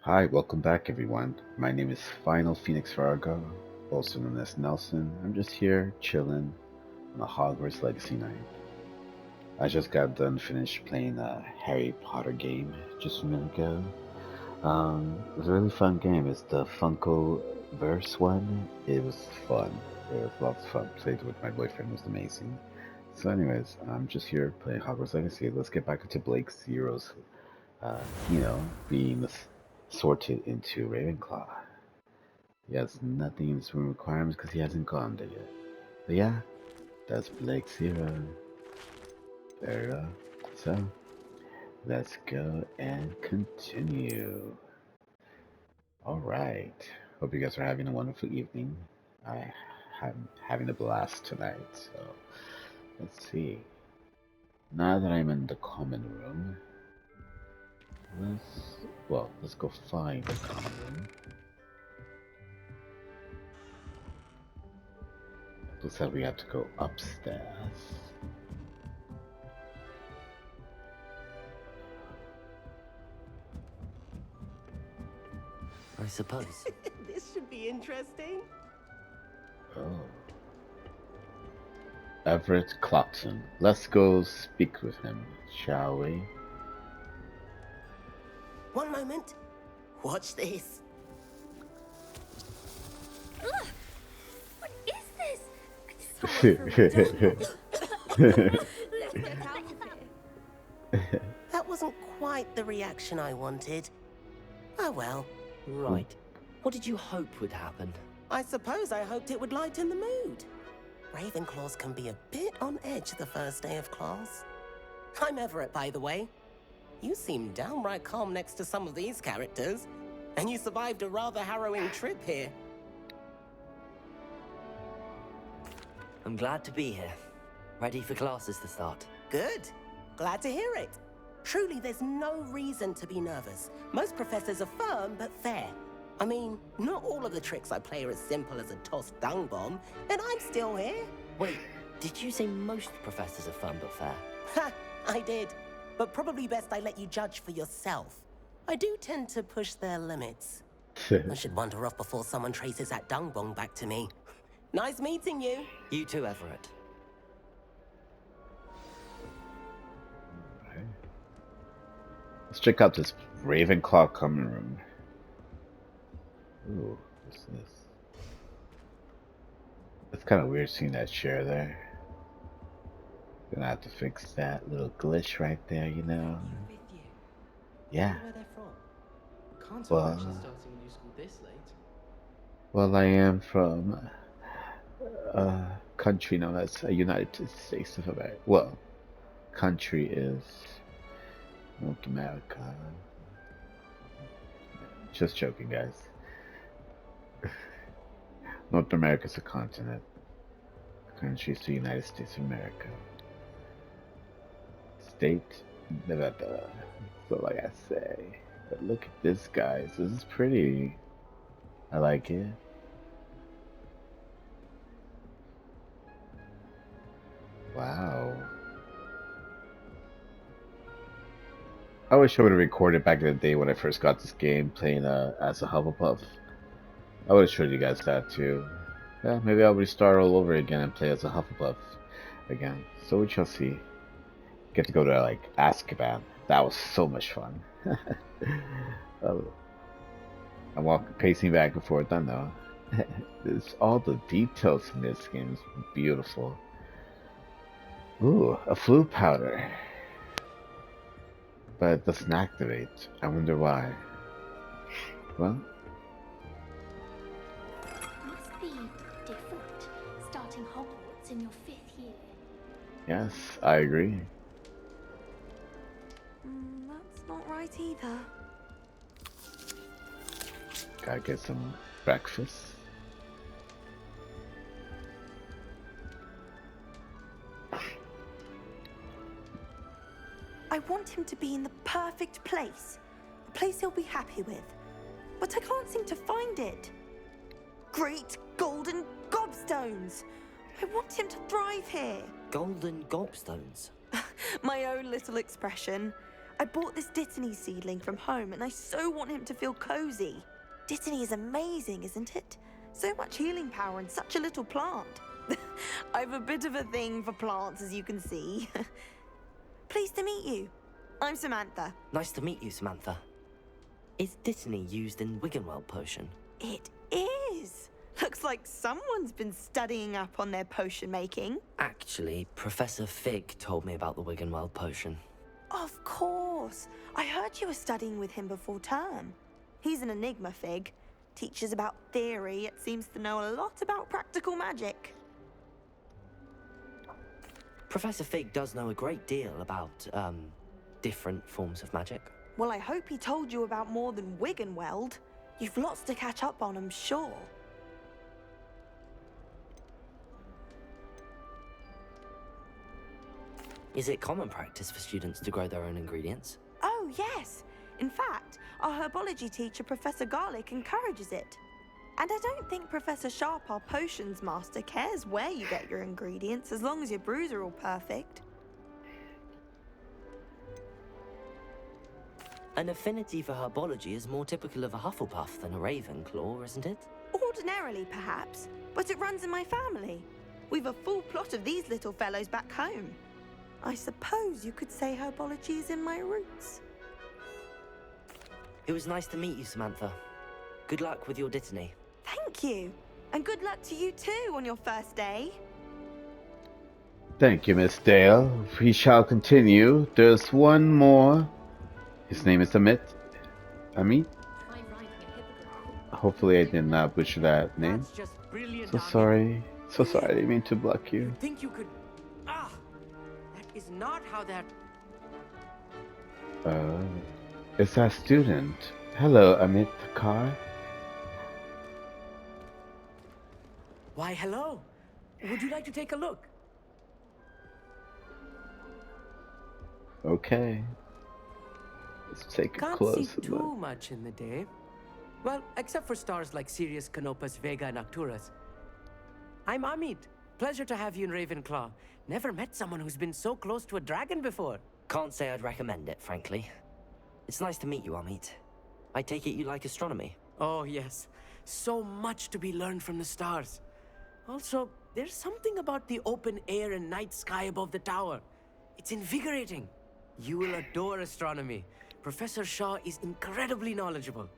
Hi, welcome back everyone. My name is Final Phoenix Fargo, also known as Nelson. I'm just here chilling on a Hogwarts Legacy night. I just got done finished playing a Harry Potter game just a minute ago. It was a really fun game. It's the Funko Verse one. It was fun. It was lots of fun. Played with my boyfriend. It was amazing. So anyways, I'm just here playing Hogwarts Legacy. Let's get back into Blake Zero's, uh, being sorted into Ravenclaw. He has nothing in his room requirements because he hasn't gone there yet. But yeah, that's Blake Zero. Fair enough. So, let's go and continue. Alright. Hope you guys are having a wonderful evening. I am having a blast tonight, so let's see. Now that I'm in the common room, let's go find the common room. Looks like we have to go upstairs. I suppose. This should be interesting. Oh. Everett Clarkson. Let's go speak with him, shall we? One moment. Watch this. Ugh! What is this? It's so Let's get out of here. That wasn't quite the reaction I wanted. Oh well. Right. What did you hope would happen? I suppose I hoped it would lighten the mood. Ravenclaws can be a bit on edge the first day of class. I'm Everett, by the way. You seem downright calm next to some of these characters. And you survived a rather harrowing trip here. I'm glad to be here. Ready for classes to start. Good. Glad to hear it. Truly, there's no reason to be nervous. Most professors are firm but fair. I mean, not all of the tricks I play are as simple as a tossed dung bomb, and I'm still here. Wait, did you say most professors are fun but fair? Ha! I did. But probably best I let you judge for yourself. I do tend to push their limits. I should wander off before someone traces that dung bomb back to me. Nice meeting you. You too, Everett. Right. Let's check out this Ravenclaw common room. Ooh, what's this? It's kind of weird seeing that chair there. Gonna have to fix that little glitch right there, you know? With you. Yeah. Where they're from? Can't Well, imagine starting a new school this late. Well, I am from a country known as the United States of America. Well, country is North America. Just joking, guys. North America is a continent. Country is the United States of America. State, Nevada. So like I say. But look at this, guys. This is pretty. I like it. Wow. I wish I would have recorded back in the day when I first got this game playing as a Hufflepuff. I would have showed you guys that too. Yeah, maybe I'll restart all over again and play as a Hufflepuff again. So we shall see. Get to go to like Azkaban. That was so much fun. Oh, I'm pacing back and forth. I know. It's all the details in this game is beautiful. Ooh, a flu powder. But it doesn't activate. I wonder why. Well, Must be different starting Hogwarts in your 5th year. yes, I agree. That's not right either. Gotta get some breakfast. I want him to be in the perfect place. A place he'll be happy with. But I can't seem to find it. Great golden gobstones! I want him to thrive here. Golden gobstones. My own little expression. I bought this Dittany seedling from home and I so want him to feel cozy. Dittany is amazing, isn't it? So much healing power in such a little plant. I've a bit of a thing for plants, as you can see. Pleased to meet you. I'm Samantha. Nice to meet you, Samantha. Is Dittany used in Wiggenweld potion? It is. Looks like someone's been studying up on their potion making. Actually, Professor Fig told me about the Wiggenweld potion. Of course. I heard you were studying with him before term. He's an enigma, Fig. Teaches about theory, yet seems to know a lot about practical magic. Professor Fig does know a great deal about, different forms of magic. Well, I hope he told you about more than Wiggenweld. You've lots to catch up on, I'm sure. Is it common practice for students to grow their own ingredients? Oh, yes. In fact, our herbology teacher, Professor Garlic, encourages it. And I don't think Professor Sharp, our potions master, cares where you get your ingredients, as long as your brews are all perfect. An affinity for herbology is more typical of a Hufflepuff than a Ravenclaw, isn't it? Ordinarily, perhaps, but it runs in my family. We've a full plot of these little fellows back home. I suppose you could say herbology is in my roots. It was nice to meet you, Samantha. Good luck with your Dittany. Thank you. And good luck to you too on your first day. Thank you, Miss Dale. We shall continue. There's one more. His name is Amit. Amit? Hopefully I did not butcher that name. That's just brilliant. So sorry. So sorry, I didn't mean to block you. You think you could... Ah! That is not how that... It's our student. Hello, Amit Kar. Why, hello. Would you like to take a look? Okay. Let's take a Can't closer see too look. much in the day. Well, except for stars like Sirius, Canopus, Vega, and Arcturus. I'm Amit. Pleasure to have you in Ravenclaw. Never met someone who's been so close to a dragon before. Can't say I'd recommend it, frankly. It's nice to meet you, Amit. I take it you like astronomy. Oh, yes. So much to be learned from the stars. Also, there's something about the open air and night sky above the tower. It's invigorating. You will adore astronomy. Professor Shaw is incredibly knowledgeable.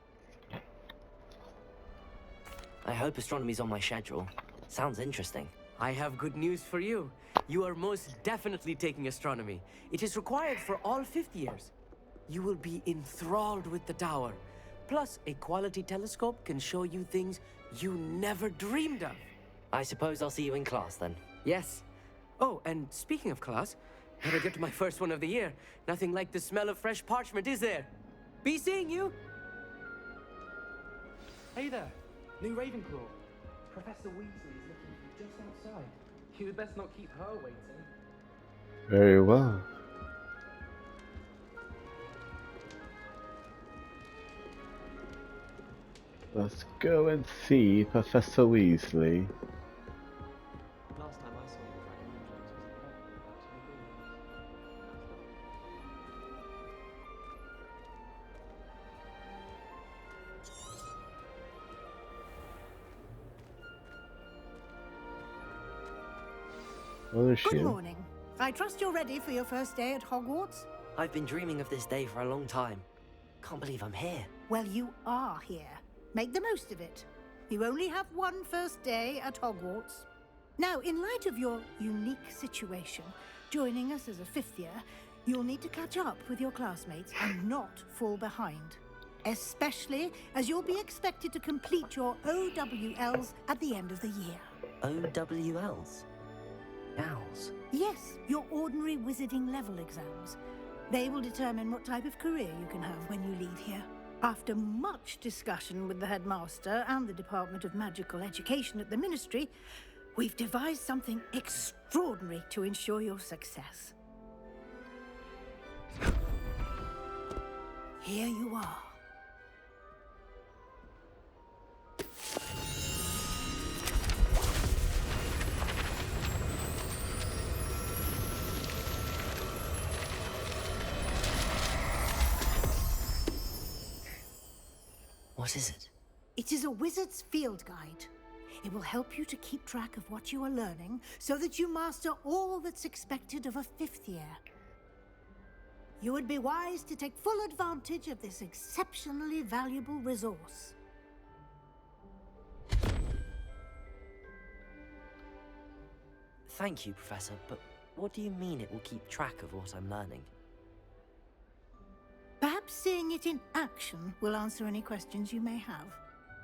I hope astronomy's on my schedule. Sounds interesting. I have good news for you. You are most definitely taking astronomy. It is required for all 5th years. You will be enthralled with the tower. Plus, a quality telescope can show you things you never dreamed of. I suppose I'll see you in class then. Yes. Oh, and speaking of class, better get to my first one of the year. Nothing like the smell of fresh parchment, is there? Be seeing you. Hey there, new Ravenclaw. Professor Weasley is looking for you just outside. You'd best not keep her waiting. Very well. Let's go and see Professor Weasley. Last time I saw you, Dragon Angels was Where is she? Good morning. I trust you're ready for your first day at Hogwarts? I've been dreaming of this day for a long time. Can't believe I'm here. Well, you are here. Make the most of it. You only have one first day at Hogwarts. Now, in light of your unique situation, joining us as a 5th year, you'll need to catch up with your classmates and not fall behind. Especially as you'll be expected to complete your OWLs at the end of the year. OWLs? Owls? Yes, your ordinary wizarding level exams. They will determine what type of career you can have when you leave here. After much discussion with the headmaster and the Department of Magical Education at the Ministry, we've devised something extraordinary to ensure your success. Here you are. What is it? It is a wizard's field guide. It will help you to keep track of what you are learning so that you master all that's expected of a 5th year. You would be wise to take full advantage of this exceptionally valuable resource. Thank you, Professor, but what do you mean it will keep track of what I'm learning? Perhaps seeing it in action will answer any questions you may have.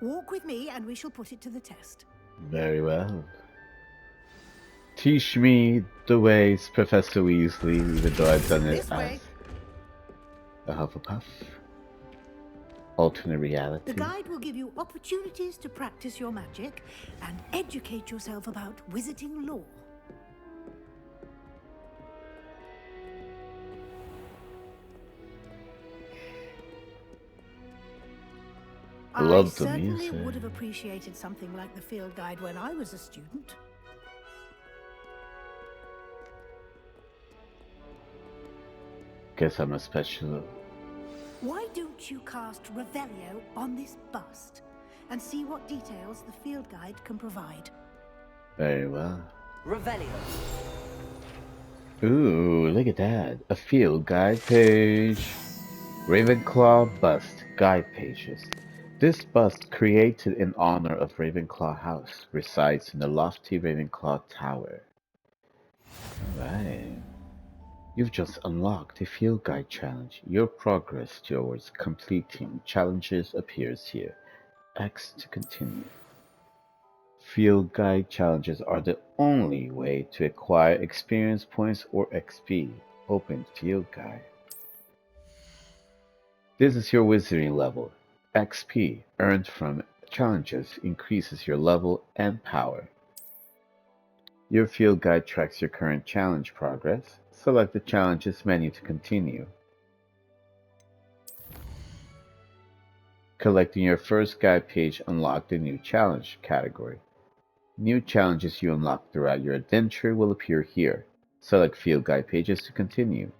Walk with me and we shall put it to the test. Very well. Teach me the ways, Professor Weasley, even though I've done it This way. as a Hufflepuff. Alternate reality. The guide will give you opportunities to practice your magic and educate yourself about wizarding lore. Love I the certainly music. would have appreciated something like the field guide when I was a student. Guess I'm a special. Why don't you cast Revelio on this bust and see what details the field guide can provide? Very well. Revelio! Ooh, look at that. A field guide page. Ravenclaw bust guide pages. This bust, created in honor of Ravenclaw House, resides in the lofty Ravenclaw Tower. Alright. You've just unlocked a field guide challenge. Your progress towards completing challenges appears here. X to continue. Field guide challenges are the only way to acquire experience points or XP. Open field guide. This is your wizarding level. XP earned from challenges increases your level and power. Your field guide tracks your current challenge progress. Select the challenges menu to continue. Collecting your first guide page unlocked a new challenge category. New challenges you unlock throughout your adventure will appear here. Select field guide pages to continue.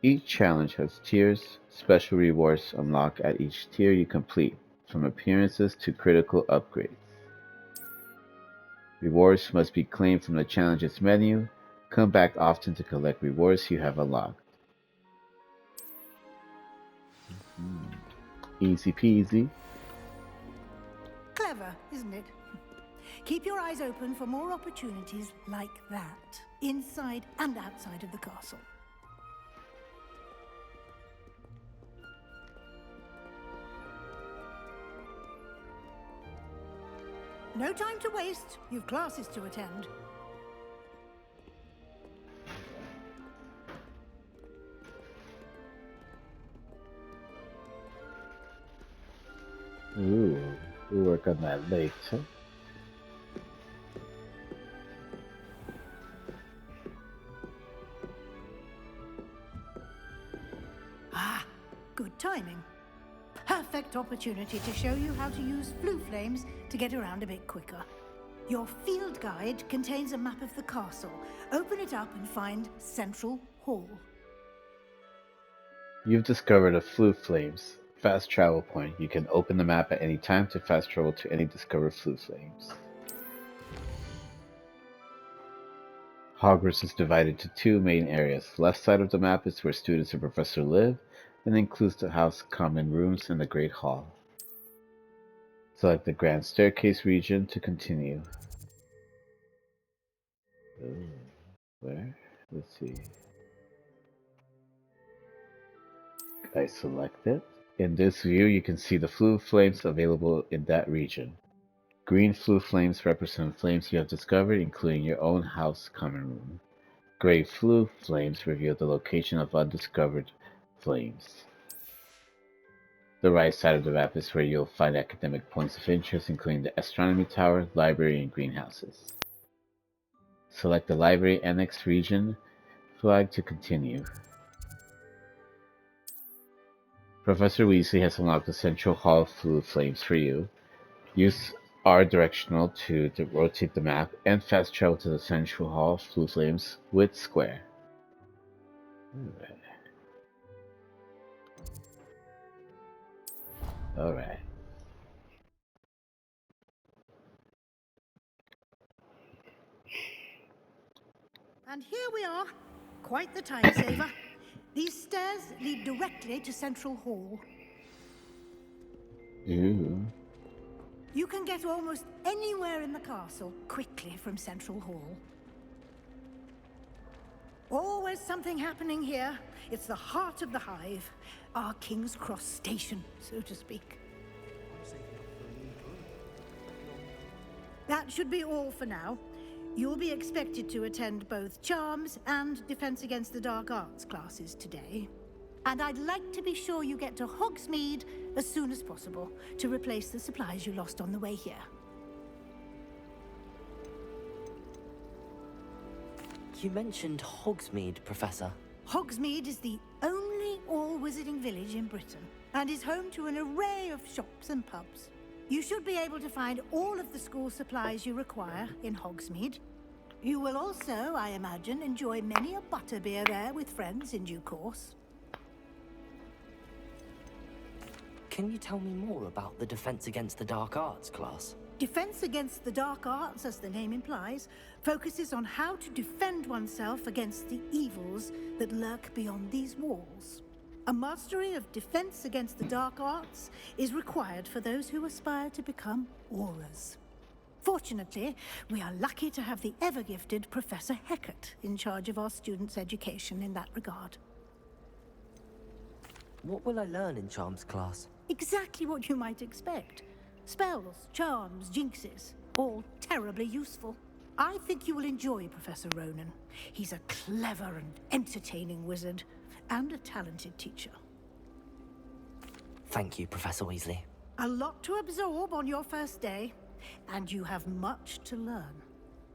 Each challenge has tiers. Special rewards unlock at each tier you complete, from appearances to critical upgrades. Rewards must be claimed from the challenges menu. Come back often to collect rewards you have unlocked. Easy peasy. Clever, isn't it? Keep your eyes open for more opportunities like that, inside and outside of the castle. No time to waste. You've classes to attend. Ooh, we'll work on that later. Ah, good timing. Perfect opportunity to show you how to use flue flames to get around a bit quicker. Your field guide contains a map of the castle. Open it up and find Central Hall. You've discovered a Flue Flames fast travel point. You can open the map at any time to fast travel to any discovered Flue Flames. Hogwarts is divided into two main areas. The left side of the map is where students and professors live, and includes the house common rooms and the Great Hall. Select the Grand Staircase region to continue. Ooh, where? Let's see. I select it. In this view, you can see the Flue Flames available in that region. Green Flue Flames represent flames you have discovered, including your own house common room. Gray Flue Flames reveal the location of undiscovered flames. The right side of the map is where you'll find academic points of interest, including the Astronomy Tower, Library, and Greenhouses. Select the Library Annex region flag to continue. Professor Weasley has unlocked the Central Hall Flue Flames for you. Use R directional to rotate the map and fast travel to the Central Hall Flue Flames with Square. Alright. Alright. And here we are. Quite the time saver. These stairs lead directly to Central Hall. Ooh. You can get almost anywhere in the castle quickly from Central Hall. Always something happening here. It's the heart of the hive. Our King's Cross station, so to speak. That should be all for now. You'll be expected to attend both Charms and Defense Against the Dark Arts classes today. And I'd like to be sure you get to Hogsmeade as soon as possible to replace the supplies you lost on the way here. You mentioned Hogsmeade, Professor. Hogsmeade is the only all-wizarding village in Britain and is home to an array of shops and pubs. You should be able to find all of the school supplies you require in Hogsmeade. You will also, I imagine, enjoy many a butterbeer there with friends in due course. Can you tell me more about the Defense Against the Dark Arts class? Defense Against the Dark Arts, as the name implies, focuses on how to defend oneself against the evils that lurk beyond these walls. A mastery of Defense Against the Dark Arts is required for those who aspire to become Aurors. Fortunately, we are lucky to have the ever-gifted Professor Hecat in charge of our students' education in that regard. What will I learn in Charms class? Exactly what you might expect. Spells, charms, jinxes, all terribly useful. I think you will enjoy Professor Ronan. He's a clever and entertaining wizard, and a talented teacher. Thank you, Professor Weasley. A lot to absorb on your first day, and you have much to learn.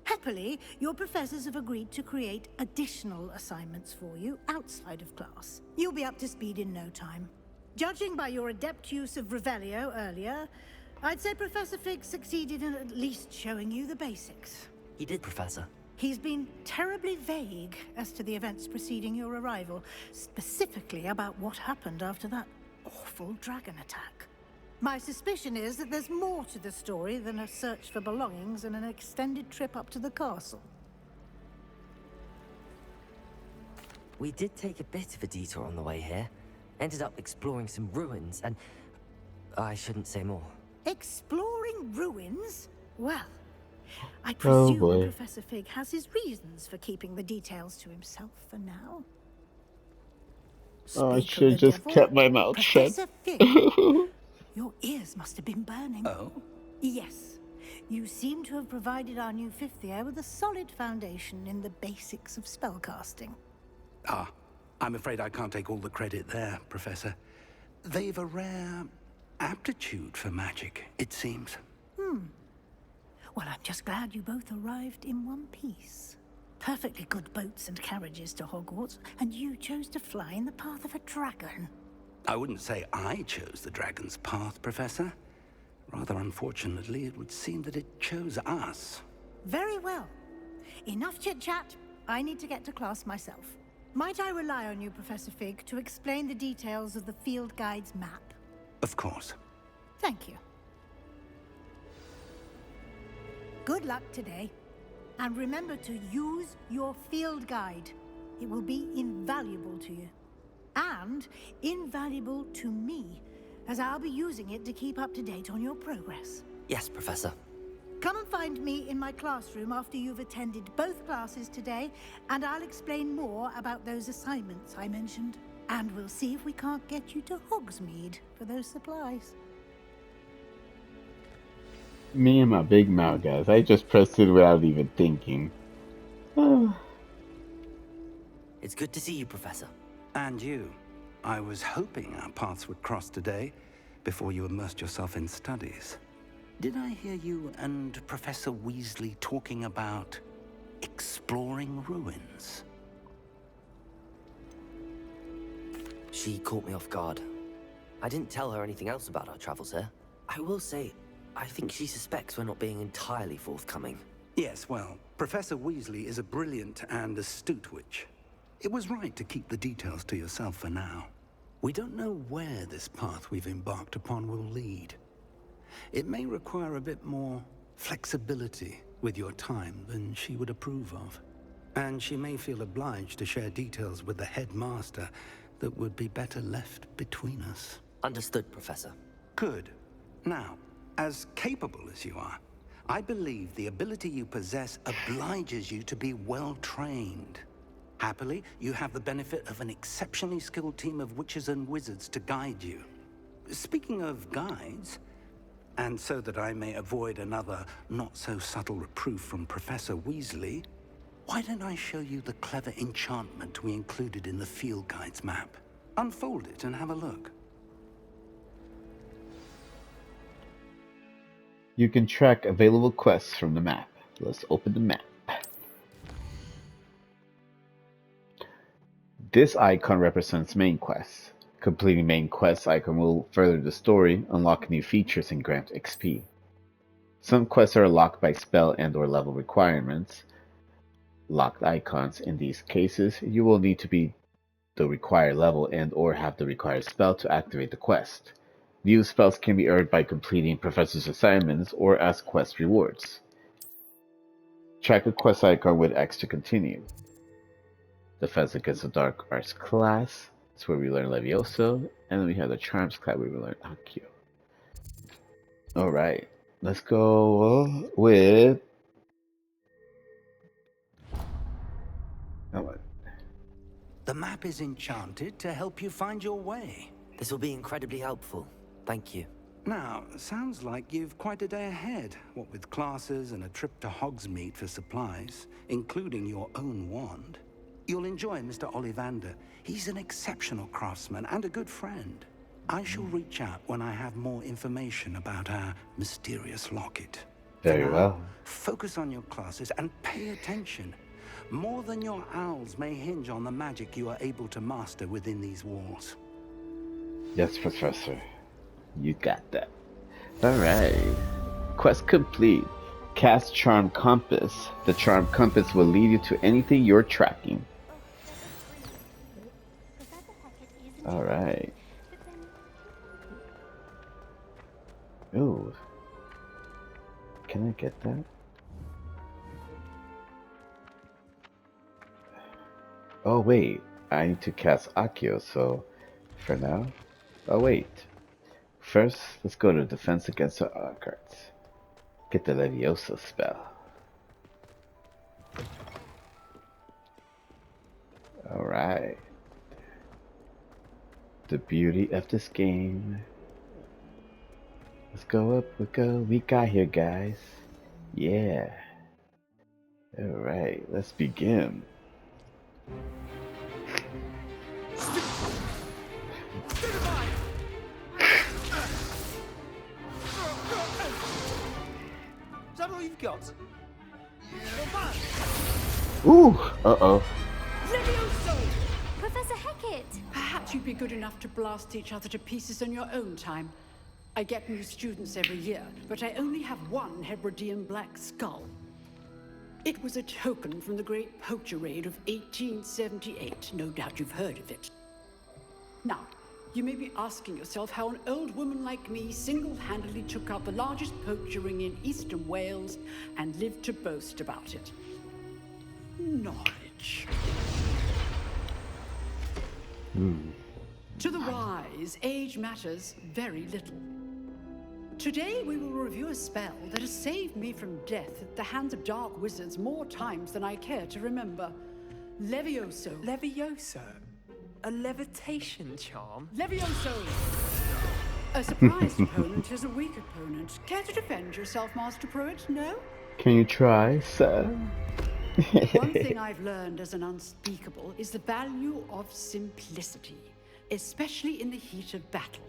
Happily, your professors have agreed to create additional assignments for you outside of class. You'll be up to speed in no time. Judging by your adept use of Revelio earlier, I'd say Professor Fig succeeded in at least showing you the basics. He did, Professor. He's been terribly vague as to the events preceding your arrival, specifically about what happened after that awful dragon attack. My suspicion is that there's more to the story than a search for belongings and an extended trip up to the castle. We did take a bit of a detour on the way here. Ended up exploring some ruins and... I shouldn't say more. Exploring ruins? Well, I Oh, presume boy. Professor Fig has his reasons for keeping the details to himself for now. Oh, I Speak of should have the just devil, kept my mouth shut. Professor Fig, your ears must have been burning. Oh? Yes. You seem to have provided our new fifth year with a solid foundation in the basics of spellcasting. Ah, I'm afraid I can't take all the credit there, Professor. They've a rare aptitude for magic, it seems. Well, I'm just glad you both arrived in one piece. Perfectly good boats and carriages to Hogwarts, and you chose to fly in the path of a dragon. I wouldn't say I chose the dragon's path, Professor. Rather unfortunately, it would seem that it chose us. Very well. Enough chit-chat. I need to get to class myself. Might I rely on you, Professor Fig, to explain the details of the field guide's map? Of course. Thank you. Good luck today. And remember to use your field guide. It will be invaluable to you. And invaluable to me, as I'll be using it to keep up to date on your progress. Yes, Professor. Come and find me in my classroom after you've attended both classes today, and I'll explain more about those assignments I mentioned. And we'll see if we can't get you to Hogsmeade for those supplies. Me and my big mouth, guys. I just pressed it without even thinking. It's good to see you, Professor. And you. I was hoping our paths would cross today, before you immersed yourself in studies. Did I hear you and Professor Weasley talking about exploring ruins? She caught me off guard. I didn't tell her anything else about our travels here. I will say, I think she suspects we're not being entirely forthcoming. Yes, well, Professor Weasley is a brilliant and astute witch. It was right to keep the details to yourself for now. We don't know where this path we've embarked upon will lead. It may require a bit more flexibility with your time than she would approve of. And she may feel obliged to share details with the headmaster that would be better left between us. Understood, Professor. Good. Now, as capable as you are, I believe the ability you possess obliges you to be well trained. Happily, you have the benefit of an exceptionally skilled team of witches and wizards to guide you. Speaking of guides, and so that I may avoid another not-so-subtle reproof from Professor Weasley, why don't I show you the clever enchantment we included in the field guide's map? Unfold it and have a look. You can track available quests from the map. Let's open the map. This icon represents main quests. Completing main quests icon will further the story, unlock new features, and grant XP. Some quests are locked by spell and/or level requirements. Locked icons. In these cases, you will need to be the required level and/or have the required spell to activate the quest. New spells can be earned by completing Professor's assignments or as quest rewards. Track a quest icon with X to continue. Defense against the Dark Arts class. That's where we learn Levioso. And then we have the Charms class where we learn Accio. Alright, let's go with... The map is enchanted to help you find your way. This will be incredibly helpful. Thank you. Now, sounds like you've quite a day ahead, what with classes and a trip to Hogsmeade for supplies, including your own wand. You'll enjoy Mr. Ollivander. He's an exceptional craftsman and a good friend. I shall reach out when I have more information about our mysterious locket. Very For now, well. focus on your classes and pay attention. More than your owls may hinge on the magic you are able to master within these walls. Yes, Professor. You got that. Alright. Quest complete. Cast Charm Compass. The Charm Compass will lead you to anything you're tracking. Alright. Ooh. Can I get that? Oh wait, I need to cast Accio, so for now. Oh wait. First, let's go to Defense Against the Dark Arts. Get the Levioso spell. Alright. The beauty of this game. Let's go up, we got here, guys. Yeah. Alright, let's begin. Is that all you've got? Ooh, uh-oh. Levioso! Professor Hecat! Perhaps you'd be good enough to blast each other to pieces in your own time. I get new students every year, but I only have one Hebridean black skull. It was a token from the Great Poacher Raid of 1878. No doubt you've heard of it. Now, you may be asking yourself how an old woman like me single-handedly took out the largest poacher ring in eastern Wales and lived to boast about it. Knowledge. To the wise, age matters very little. Today we will review a spell that has saved me from death at the hands of dark wizards more times than I care to remember. Levioso. Levioso? A levitation charm? Levioso! A surprised opponent is a weak opponent. Care to defend yourself, Master Pruitt? No? Can you try, sir? One thing I've learned as an unspeakable is the value of simplicity, especially in the heat of battle.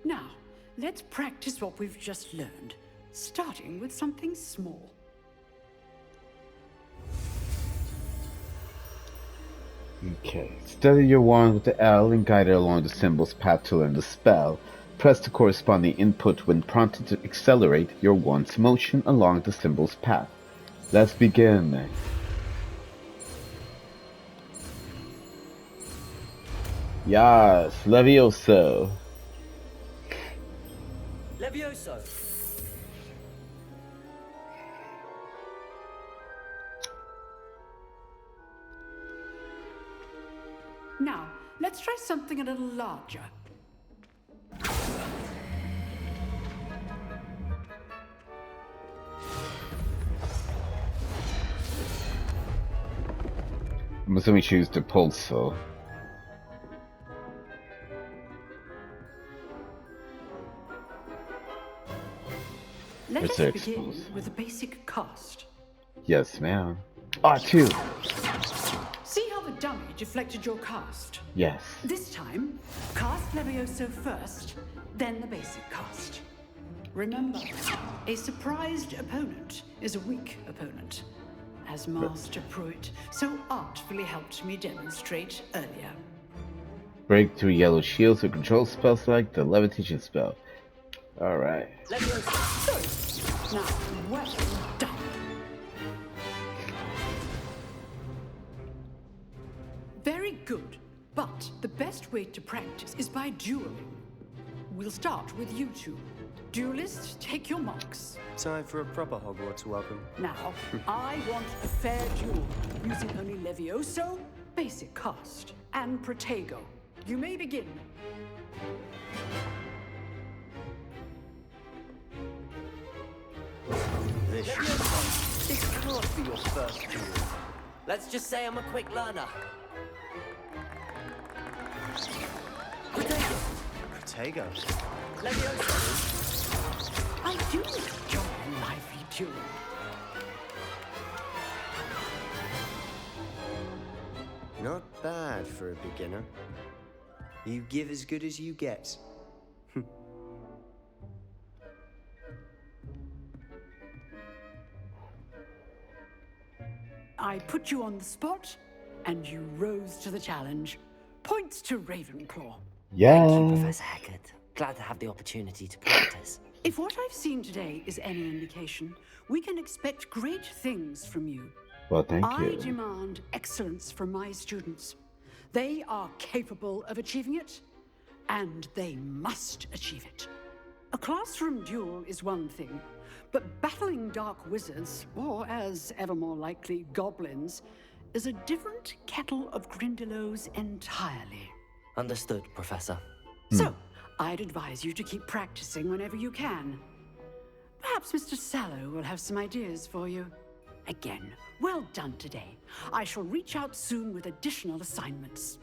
Now, let's practice what we've just learned, starting with something small. Okay, steady your wand with the L and guide it along the symbol's path to learn the spell. Press the corresponding input when prompted to accelerate your wand's motion along the symbol's path. Let's begin. Yes, Levioso. Levioso! Now, let's try something a little larger. I'm assuming she used the pulsar. Let It's us begin explosive. with a basic cast. Yes, ma'am. R2. See how the dummy deflected your cast? Yes. This time, cast Levioso first, then the basic cast. Remember, a surprised opponent is a weak opponent, as Master Pruitt so artfully helped me demonstrate earlier. Break through yellow shields to control spells like the levitation spell. Alright. Now, well done. Very good, but the best way to practice is by dueling. We'll start with you two. Duelists, take your marks. Time for a proper Hogwarts welcome. Now, I want a fair duel, using only Levioso, basic cast, and Protego. You may begin. This can't be your first duel. Let's just say I'm a quick learner. Protego. Levioso! I do enjoy a lively duel. Not bad for a beginner. You give as good as you get. I put you on the spot, and you rose to the challenge. Points to Ravenclaw. Yeah. Thank you, Professor Hecat. Glad to have the opportunity to practice. If what I've seen today is any indication, we can expect great things from you. Well, thank I you. demand excellence from my students. They are capable of achieving it, and they must achieve it. A classroom duel is one thing, but battling dark wizards, or as ever more likely, goblins, is a different kettle of Grindylows entirely. Understood, Professor. So, I'd advise you to keep practicing whenever you can. Perhaps Mr. Sallow will have some ideas for you. Again, well done today. I shall reach out soon with additional assignments.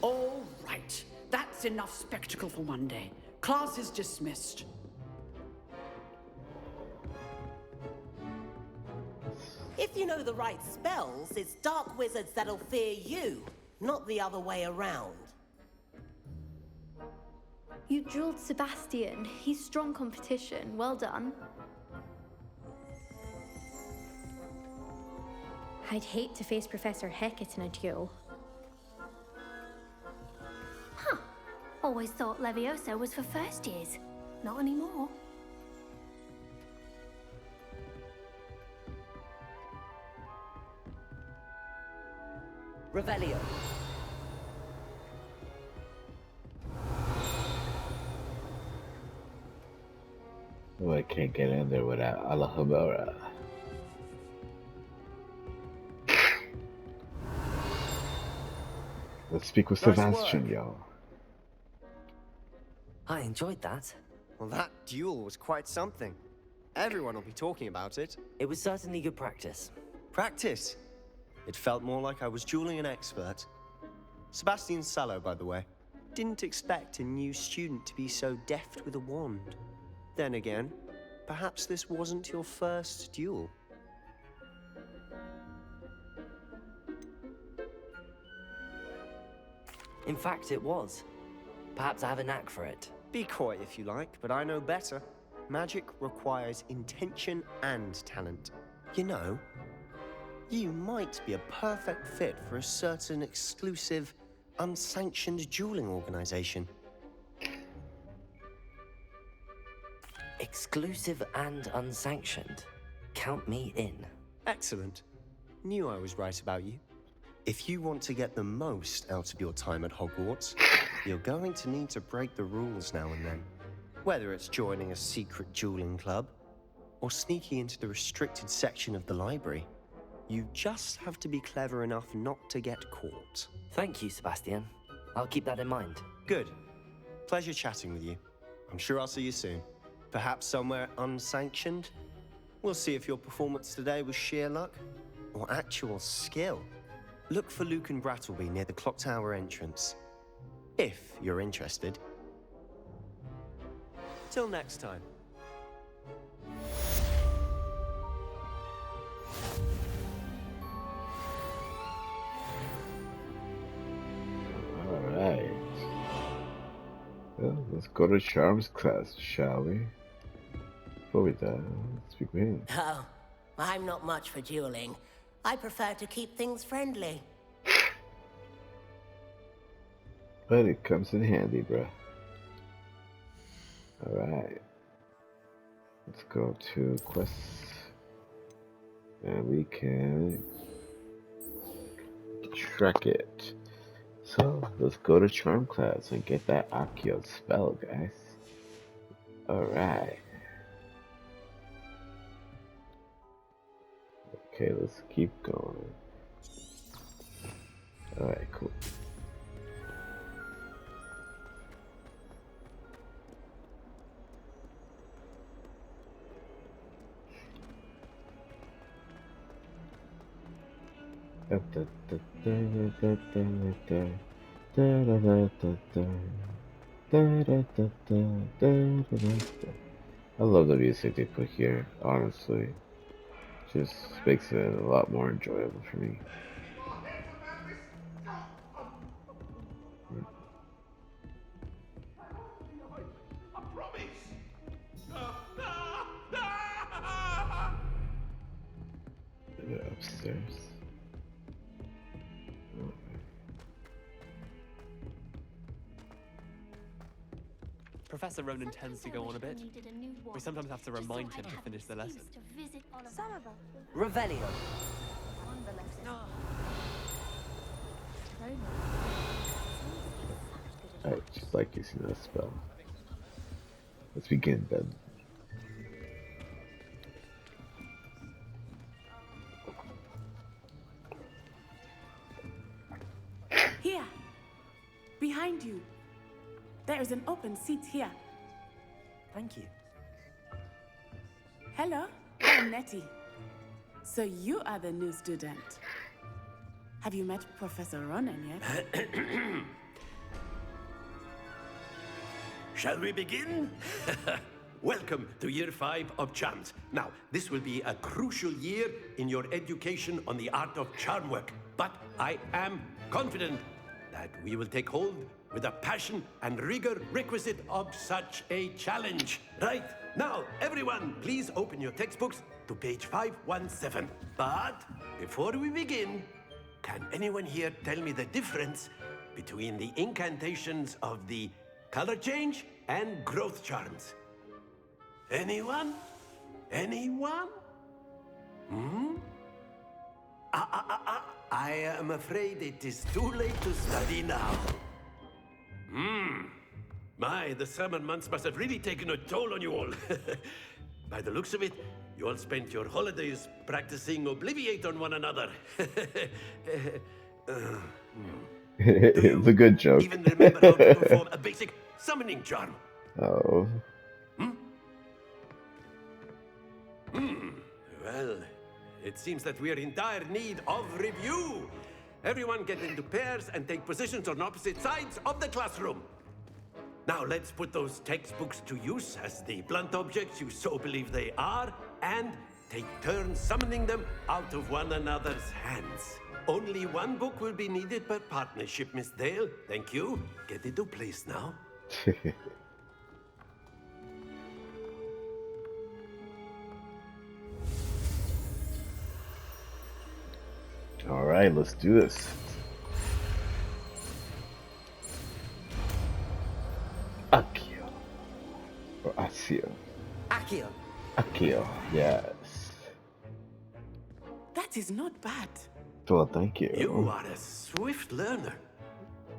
All right, that's enough spectacle for one day. Class is dismissed. If you know the right spells, it's dark wizards that'll fear you, not the other way around. You drilled Sebastian. He's strong competition. Well done. I'd hate to face Professor Hecat in a duel. Huh. Always thought Levioso was for first years. Not anymore. Revelio. Oh, I can't get in there without Alhambra. Let's speak with Nice Sebastian, work. yo. I enjoyed that. Well, that duel was quite something. Everyone will be talking about it. It was certainly good practice. Practice. It felt more like I was dueling an expert. Sebastian Sallow, by the way. Didn't expect a new student to be so deft with a wand. Then again, perhaps this wasn't your first duel. In fact, it was. Perhaps I have a knack for it. Be coy if you like, but I know better. Magic requires intention and talent. You know, you might be a perfect fit for a certain exclusive, unsanctioned dueling organization. Exclusive and unsanctioned. Count me in. Excellent. Knew I was right about you. If you want to get the most out of your time at Hogwarts, you're going to need to break the rules now and then. Whether it's joining a secret dueling club, or sneaking into the restricted section of the library, you just have to be clever enough not to get caught. Thank you, Sebastian. I'll keep that in mind. Good. Pleasure chatting with you. I'm sure I'll see you soon. Perhaps somewhere unsanctioned? We'll see if your performance today was sheer luck or actual skill. Look for Luke and Brattleby near the clock tower entrance, if you're interested. Till next time. Alright. Well, let's go to Charms class, shall we? Before we die, let's begin. Oh, I'm not much for dueling. I prefer to keep things friendly. But it comes in handy, bruh. Alright. Let's go to quests. And we can track it. So, let's go to Charm class and get that Accio spell, guys. Alright. Okay, let's keep going. Alright, cool. I love the music they put here, honestly. Just makes it a lot more enjoyable for me. Upstairs. Professor Ronan tends to go on a bit. We sometimes have to remind him to finish the lesson. Revelio. I just like using that spell. Let's begin then. Here, behind you. There is an open seat here. Thank you. Hello, I'm Nettie. So you are the new student. Have you met Professor Ronan yet? Shall we begin? Welcome to Year 5 of Charms. Now, this will be a crucial year in your education on the art of charm work. But I am confident that we will take hold with the passion and rigor requisite of such a challenge. Right, now, everyone, please open your textbooks to page 517. But before we begin, can anyone here tell me the difference between the incantations of the color change and growth charms? Anyone? Anyone? I am afraid it is too late to study now. My, the summer months must have really taken a toll on you all. By the looks of it, you all spent your holidays practicing Obliviate on one another. It's a good joke. Even remember how to perform a basic summoning charm? Oh. Well, it seems that we are in dire need of review. Everyone get into pairs and take positions on opposite sides of the classroom. Now let's put those textbooks to use as the blunt objects you so believe they are, and take turns summoning them out of one another's hands. Only one book will be needed per partnership, Miss Dale. Thank you. Get into place now. Alright, let's do this. Accio. Or Accio. Accio. Accio, yes. That is not bad. Well, thank You you. are a swift learner.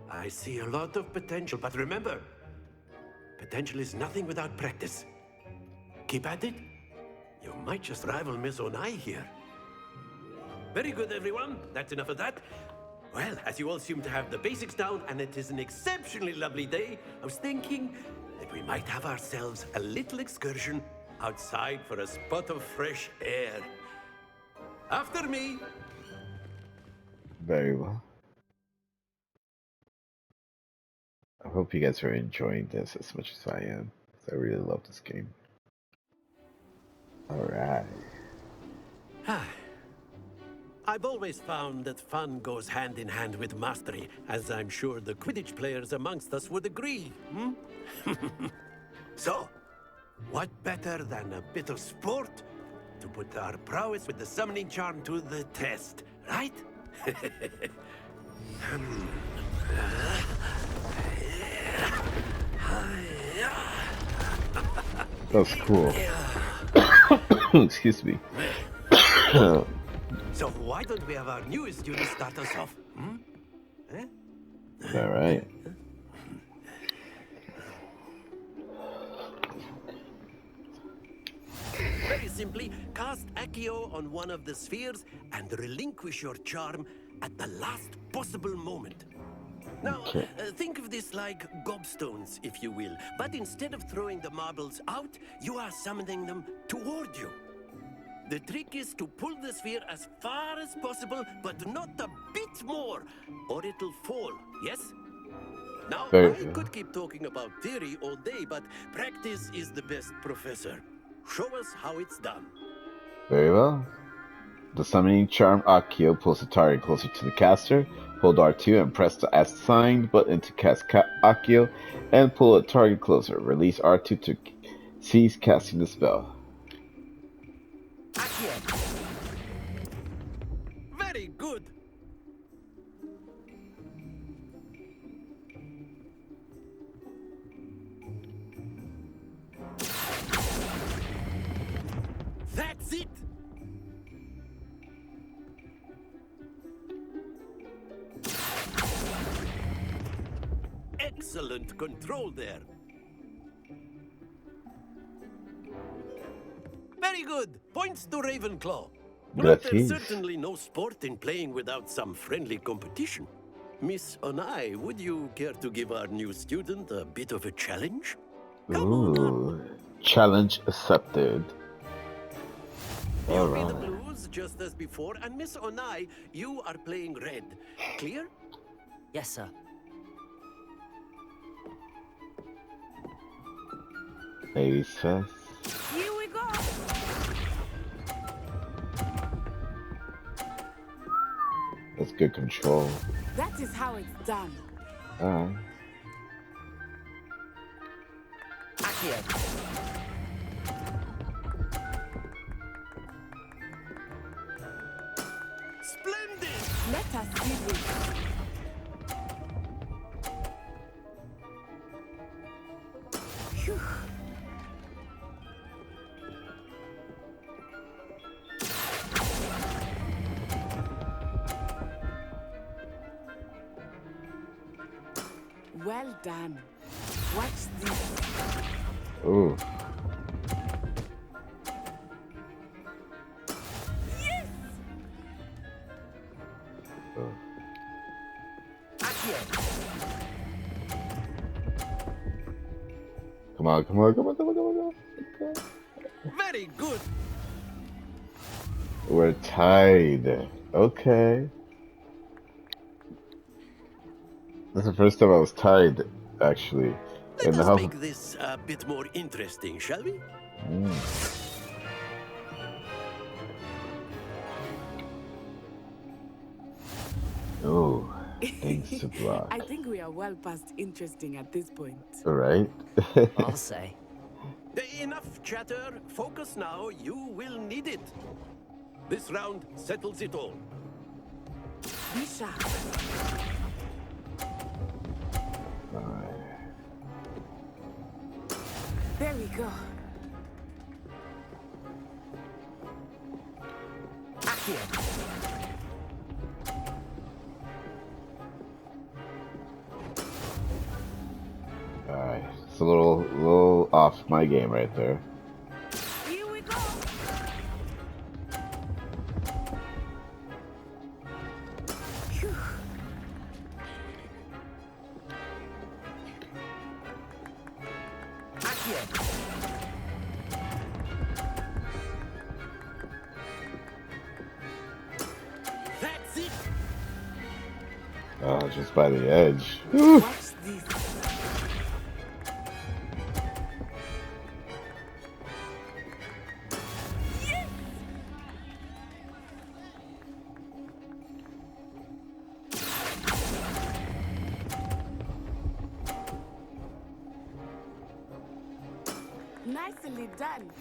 I see a lot of potential, but remember, potential is nothing without practice. Keep at it. You might just rival Miss Onai here. Very good, everyone. That's enough of that. Well, as you all seem to have the basics down, and it is an exceptionally lovely day, I was thinking that we might have ourselves a little excursion outside for a spot of fresh air. After me. Very well. I hope you guys are enjoying this as much as I am. I really love this game. Alright. I've always found that fun goes hand in hand with mastery, as I'm sure the Quidditch players amongst us would agree. So, what better than a bit of sport to put our prowess with the summoning charm to the test, right? That's cool. Excuse me. So why don't we have our newest student start us off? Alright. Very simply, cast Accio on one of the spheres and relinquish your charm at the last possible moment. Now, think of this like gobstones, if you will. But instead of throwing the marbles out, you are summoning them toward you. The trick is to pull the sphere as far as possible, but not a bit more, or it'll fall, yes? Now, I could keep talking about theory all day, but practice is the best professor. Show us how it's done. Very well. The summoning charm Accio pulls the target closer to the caster. Hold R2 and press the assigned button to cast Accio and pull a target closer. Release R2 to cease casting the spell. Accio. Very good. That's it. Excellent control there. Very good. Points to Ravenclaw. But there's certainly no sport in playing without some friendly competition. Miss Onai, would you care to give our new student a bit of a challenge? Ooh. Challenge accepted. You'll be the blues just as before, and Miss Onai, you are playing red. Clear? Yes, sir. Ladies first. Here we go. That's good control. That is how it's done. Alright. Accio. Splendid! Let us see this. Phew. Well done. Watch this. Ooh. Yes! Come on, come on, come on, come on, come on, come on. Very good. We're tied. Okay. That's the first time I was tied, actually. Let us make this a bit more interesting, shall we? Oh, things to block. I think we are well past interesting at this point. Alright. I'll say. Enough chatter. Focus now. You will need it. This round settles it all. Be sharp. There we go. Accio. Alright, it's a little off my game right there. Here we go. Phew. Accio! That's it! Oh, just by the edge. Watch this. Nicely done.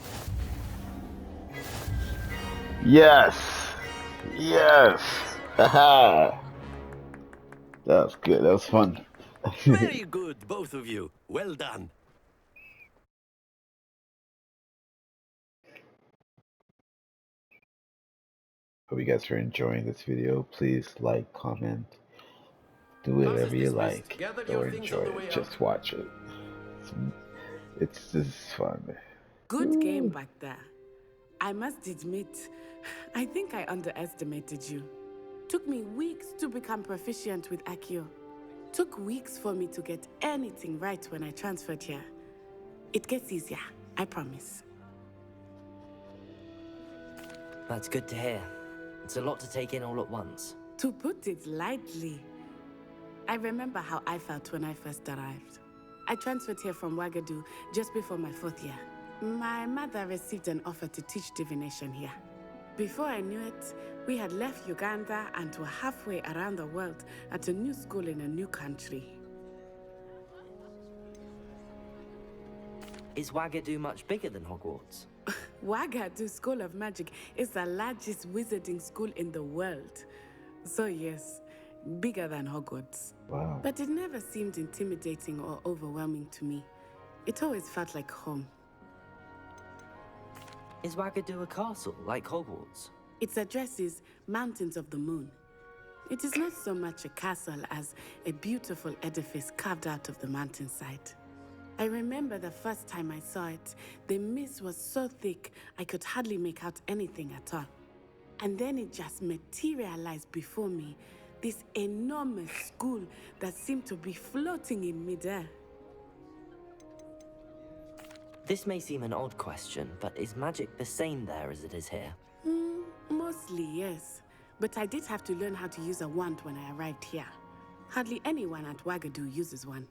Yes! Yes! Haha! That was good. That was fun. Very good, both of you. Well done. Hope you guys are enjoying this video. Please like, comment, do Class is whatever you dismissed. like. Gather Or your things enjoy on the it. way Just out. watch it. It's just fun. Good game back there. I must admit, I think I underestimated you. Took me weeks to become proficient with Accio. Took weeks for me to get anything right when I transferred here. It gets easier, I promise. That's good to hear. It's a lot to take in all at once. To put it lightly, I remember how I felt when I first arrived. I transferred here from Wagadu just before my 4th year. My mother received an offer to teach divination here. Before I knew it, we had left Uganda and were halfway around the world at a new school in a new country. Is Wagadu much bigger than Hogwarts? Wagadu School of Magic is the largest wizarding school in the world. So yes, bigger than Hogwarts. Wow. But it never seemed intimidating or overwhelming to me. It always felt like home. Is Wagadu a castle, like Hogwarts? Its address is Mountains of the Moon. It is not so much a castle as a beautiful edifice carved out of the mountainside. I remember the first time I saw it, the mist was so thick I could hardly make out anything at all. And then it just materialized before me, this enormous school that seemed to be floating in midair. This may seem an odd question, but is magic the same there as it is here? Mostly, yes. But I did have to learn how to use a wand when I arrived here. Hardly anyone at Wagadu uses one.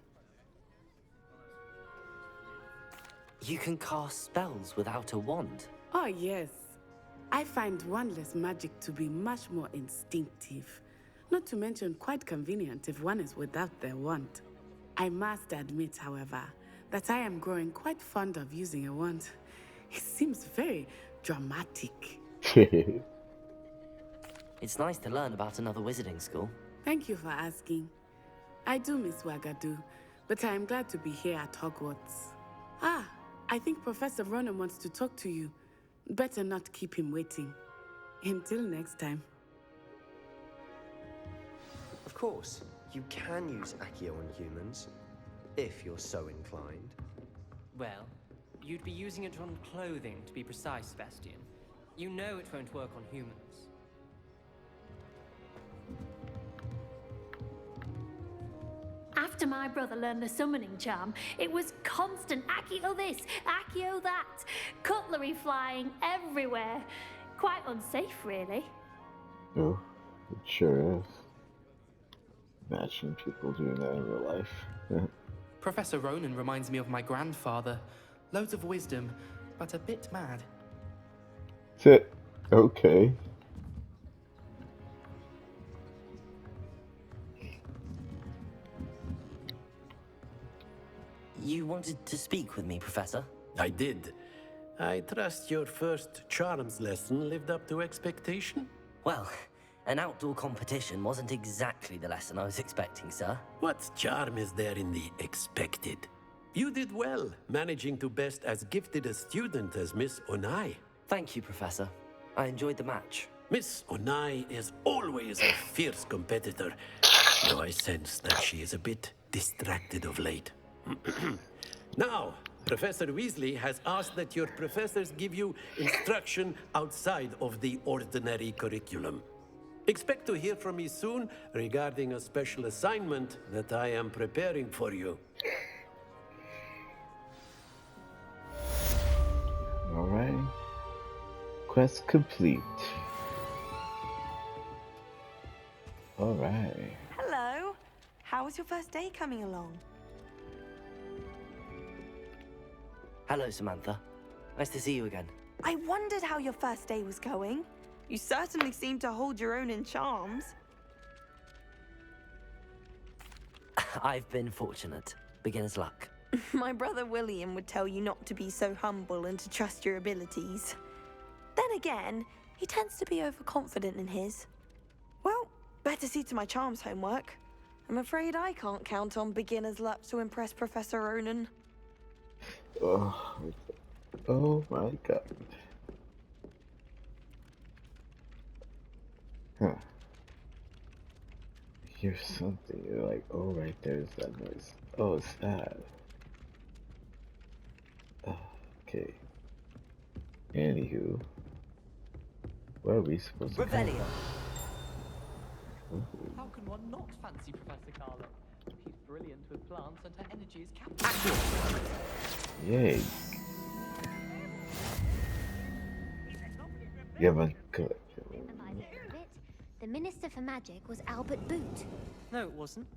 You can cast spells without a wand? Oh, yes. I find wandless magic to be much more instinctive. Not to mention quite convenient if one is without their wand. I must admit, however, that I am growing quite fond of using a wand. It seems very dramatic. It's nice to learn about another wizarding school. Thank you for asking. I do miss Wagadu, but I am glad to be here at Hogwarts. Ah, I think Professor Ronan wants to talk to you. Better not keep him waiting. Until next time. Of course, you can use Accio on humans, if you're so inclined. Well, you'd be using it on clothing, to be precise, Sebastian. You know it won't work on humans. After my brother learned the summoning charm, it was constant Accio this, Accio that, cutlery flying everywhere. Quite unsafe, really. Oh, it sure is. Imagine people doing that in real life. Professor Ronan reminds me of my grandfather. Loads of wisdom, but a bit mad. That's it. Okay. You wanted to speak with me, Professor? I did. I trust your first charms lesson lived up to expectation? Well, an outdoor competition wasn't exactly the lesson I was expecting, sir. What charm is there in the expected? You did well, managing to best as gifted a student as Miss Onai. Thank you, Professor. I enjoyed the match. Miss Onai is always a fierce competitor, though I sense that she is a bit distracted of late. Now, Professor Weasley has asked that your professors give you instruction outside of the ordinary curriculum. Expect to hear from me soon regarding a special assignment that I am preparing for you. Alright. Quest complete. Alright. Hello. How was your first day coming along? Hello, Samantha. Nice to see you again. I wondered how your first day was going. You certainly seem to hold your own in charms. I've been fortunate. Beginner's luck. My brother William would tell you not to be so humble and to trust your abilities. Then again, he tends to be overconfident in his. Well, better see to my charms homework. I'm afraid I can't count on beginner's luck to impress Professor Ronan. Oh my god. Huh. Hear something. You're like, oh, right there's that noise. Oh, it's that. Okay. Anywho. Where are we supposed to go? How can one not fancy Professor Carlo? She's brilliant with plants and her energy is captivating. Yay. Give a good. The Minister for Magic was Albert Boot. No, it wasn't.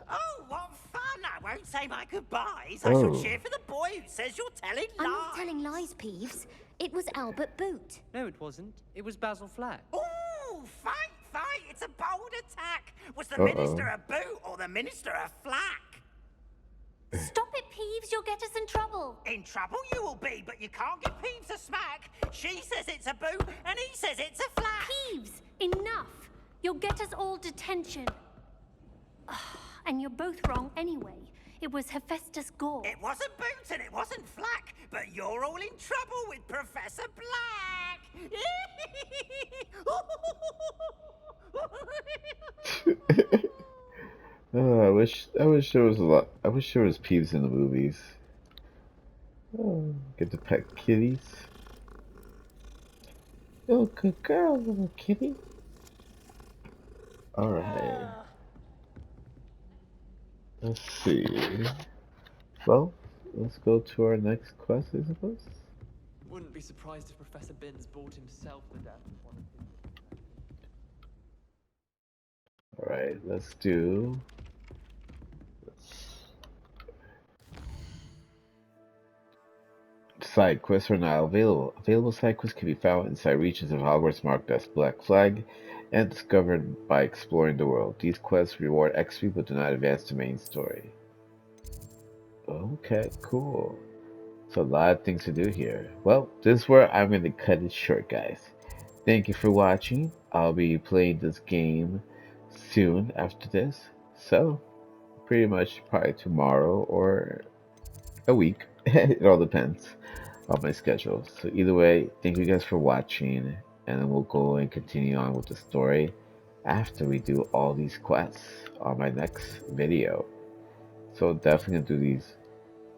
Oh, what fun! I won't say my goodbyes. I shall cheer for the boy who says you're telling lies. I'm not telling lies, Peeves. It was Albert Boot. No, it wasn't. It was Basil Flack. Ooh, fight! It's a bold attack. Was the Minister a boot or the Minister a flack? Stop it, Peeves. You'll get us in trouble. In trouble you will be, but you can't give Peeves a smack. She says it's a boot and he says it's a flack. Peeves, enough. You'll get us all detention. And you're both wrong anyway. It was Hephaestus Gore. It wasn't boot and it wasn't flack, but you're all in trouble with Professor Black. I wish there was a lot. I wish there was Peeves in the movies. Oh, get to pet kitties. Oh, good girl, little kitty. Alright. Let's see. Well, let's go to our next quest, I suppose. Wouldn't be surprised if Professor Binns bored himself to death with one of his. Alright, let's do. Side quests are now available. Available side quests can be found inside regions of Hogwarts marked as Black Flag and discovered by exploring the world. These quests reward XP but do not advance the main story. Okay, cool. So a lot of things to do here. Well, this is where I'm going to cut it short, guys. Thank you for watching. I'll be playing this game soon after this. So, pretty much probably tomorrow or a week. It all depends on my schedule. So either way, thank you guys for watching. And then we'll go and continue on with the story after we do all these quests on my next video. So definitely gonna do these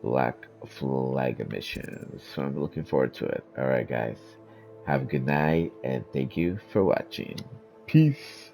Black Flag missions. So I'm looking forward to it. Alright guys. Have a good night and thank you for watching. Peace.